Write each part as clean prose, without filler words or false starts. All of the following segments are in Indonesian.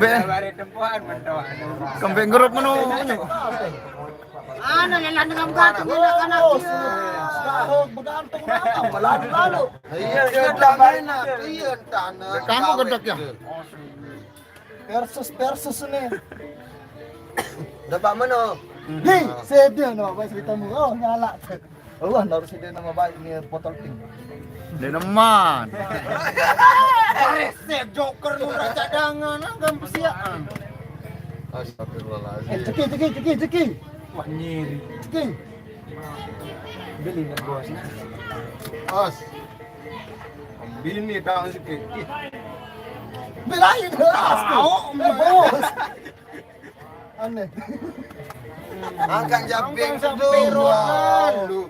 Bari tempuhan mentok. Kembing grup menu. Ano lang ng gato nila kanak. Begantung na lalu. Iya, na. Iya, tanah. Kamu gedek ya? Versus nih. Dapat mana? Hei, sedih nama baik cerita mu. Oh, nyala. Oh, harus sedih nama baik ni botol pink. Di neman. Resep joker lu cadangan anggan persiaan. Ceki. Wah, nyiri. Ceki. Beli nih bos. Os. Bini tahu sikit. Belain bos. Aneh. Angkat jambing sedoran lu.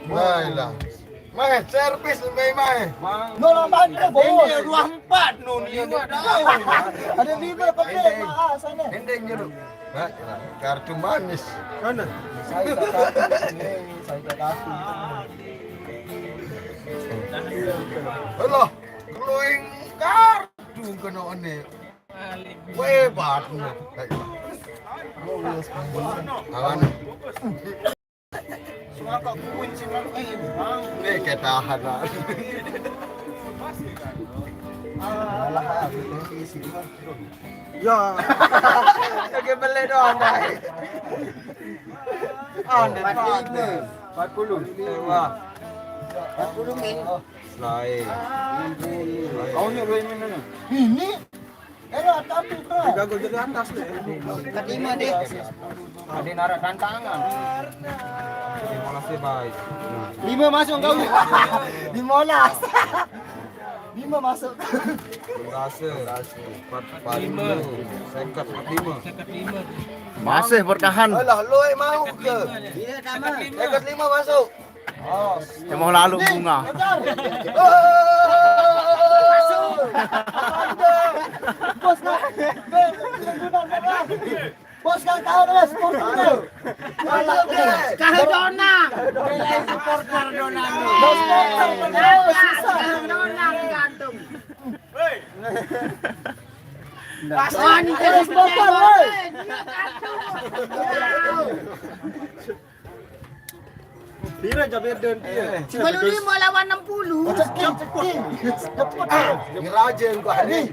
Baiklah. Mai servis mai. Nolong bantu bos. Ini 24 nun dia tahu. Ada 5 pakai sana. Endeng jeruk. Kartu manis. Mana? Saya tak sini, saya tak tahu. Halo, glowing kartu kena one. Hebat nih. Awan. Suaka kunci malu bang. Nih ketahan lah. Alah, isi. Ya. Oke beli doang dah. Anda 40. Wah. 40 min. Selai. Kau ni beli mana? Ini tapi kan. Jago jadi atas deh. Kedima deh. Ada narak tantangan. Terima kasih baik. 5 masuk kau. 15. 5 masuk. Rasa. 45. Sengkat 45. Masih bertahan. Alah, lu mau ke? Iya, sama. Sengkat 5 masuk. Oh, Yang mau lalu bunga. Bos kan. Bos kan tahu dah supporter. Kahit donang. Belain supporter donang. Bos supporter susah. Donang gantung. Wah, ni jadi supporter, woi. Tira jabe den dia. 95 lawan 60. Cepat. Cepat. Ni raja kau hari.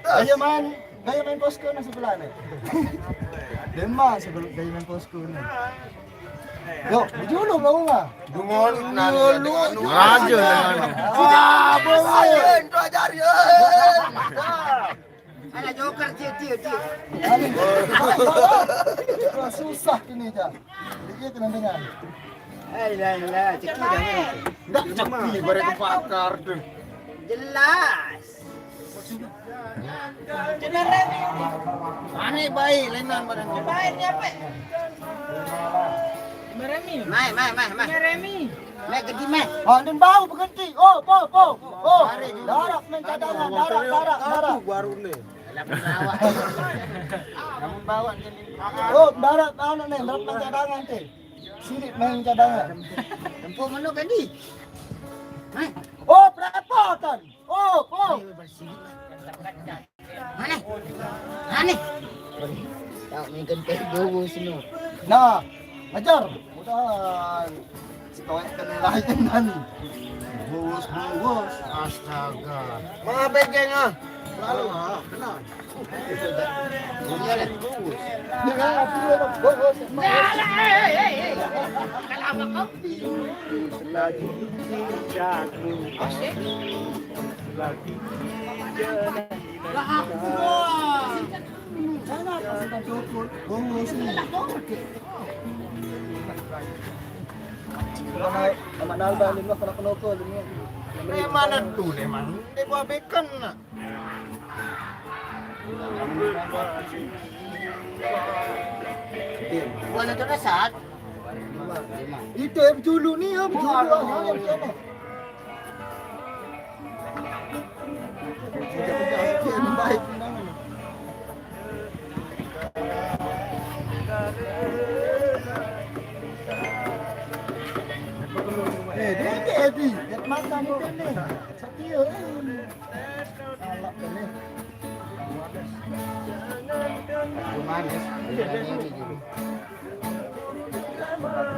Gaya main posko na sebelah ni. Demam sebelum gaya main posko ni. Yo, dijulung kau mah. Dungol nulu. Raja dengan. Ah, boleh. Kau ajari. Ada joker tiu. Susah ini dah. Dia kena dengar. Alah, ceki dah. Dak cepi bare pakar tu. Jelas. Aneh baik lenan barang. Baik ni apa? Mai. Mai ke dimai. Oh, dan bau berhenti. Oh, po. Oh, darat main cadangan, darat. Baru ni. Namun bawa jadi. Oh, darat ni, darat main cadangan tu. Sini main cadangan. Tempuh mana tadi? Mai. Oh, perepotan. Oh, po. Mana? Tak mungkin ke dulu semua. Nah, ajar. Mudahan. Stoik kena lain nani. Bus. Astaga. Mana begeng ah? Lalu ah, kenal. Dengar apa dia? Bos. Kalau kau Lagi jatuh. Lagi Sana kita jokol. Bos ni. Nama Nalba ni kena penokol ni. Ni mana tu ni man? Ni buat bacon nak. Wala tu rasat. Itu yang berjulu ni, yang berjulu. Yang ni. Baik. Dia Eddie, dia makan ni. Setia ni. Alak ni. manis.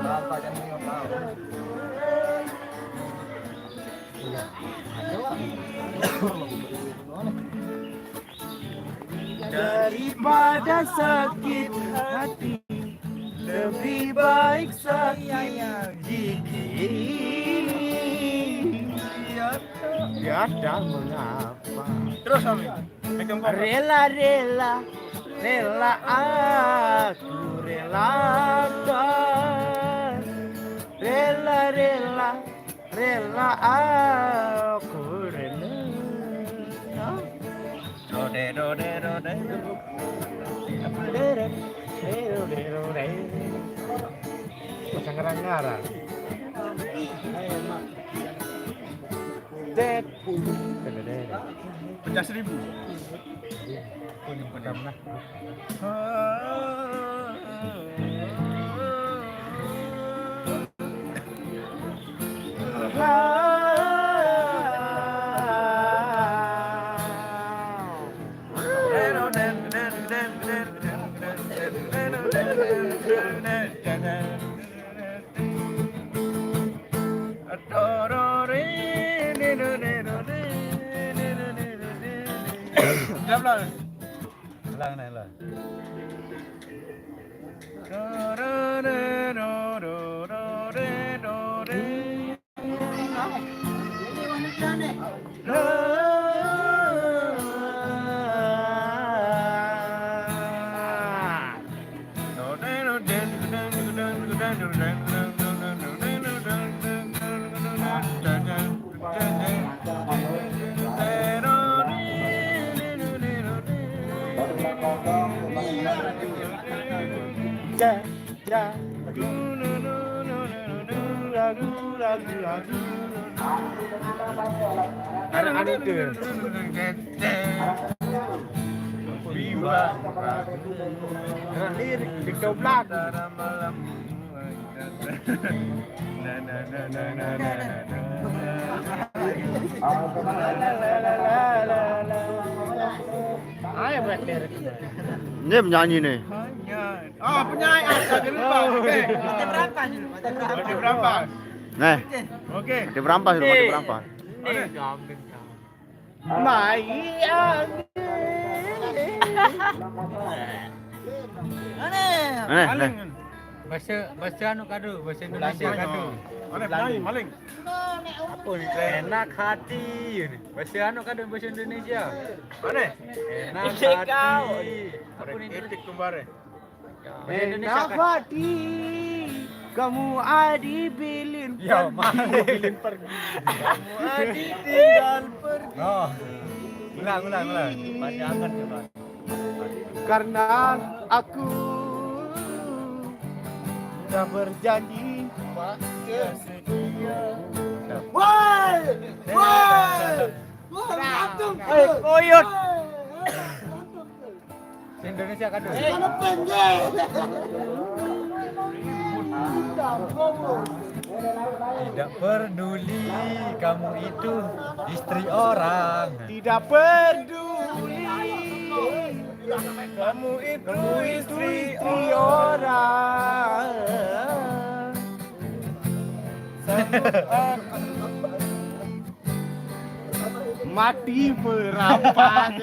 Bapak kan nggak tahu. Daripada sakit hati, lebih baik sakit gigi. Tiada mengapa. Terus Ami. Rela aku relakan. Rela aku rela. Rode. Macam ngarang-ngarang. Pecah 1000. Jam lah. Lang này là. Ada itu. Biwa. Lirik di dobrak. Ayo buat liriknya. Ini penyanyi nih. Ah, penyanyi. Jangan lupa. Oke. Mati berampas. Nih, Oke. mati berampas itu, mati berampas. Mai Nih. Bahasa anu kadu, bahasa Indonesia kadu. Mana penyanyi maling? Apa nih? Enak hati. Bahasa anu kadu bahasa Indonesia. Mana? Enak hati. Apa nih? Etik kembare. Bahasa Indonesia enak kan? hati kamu adi bilin Ya, maling. bilin pergi. Kamu adi tinggal pergi. Oh. Ulang. Baca akan coba. Karena aku sudah berjanji woi koyot Indonesia kadu. Tidak peduli kamu itu istri orang. tidak peduli Kamu itu istri orang mati merampas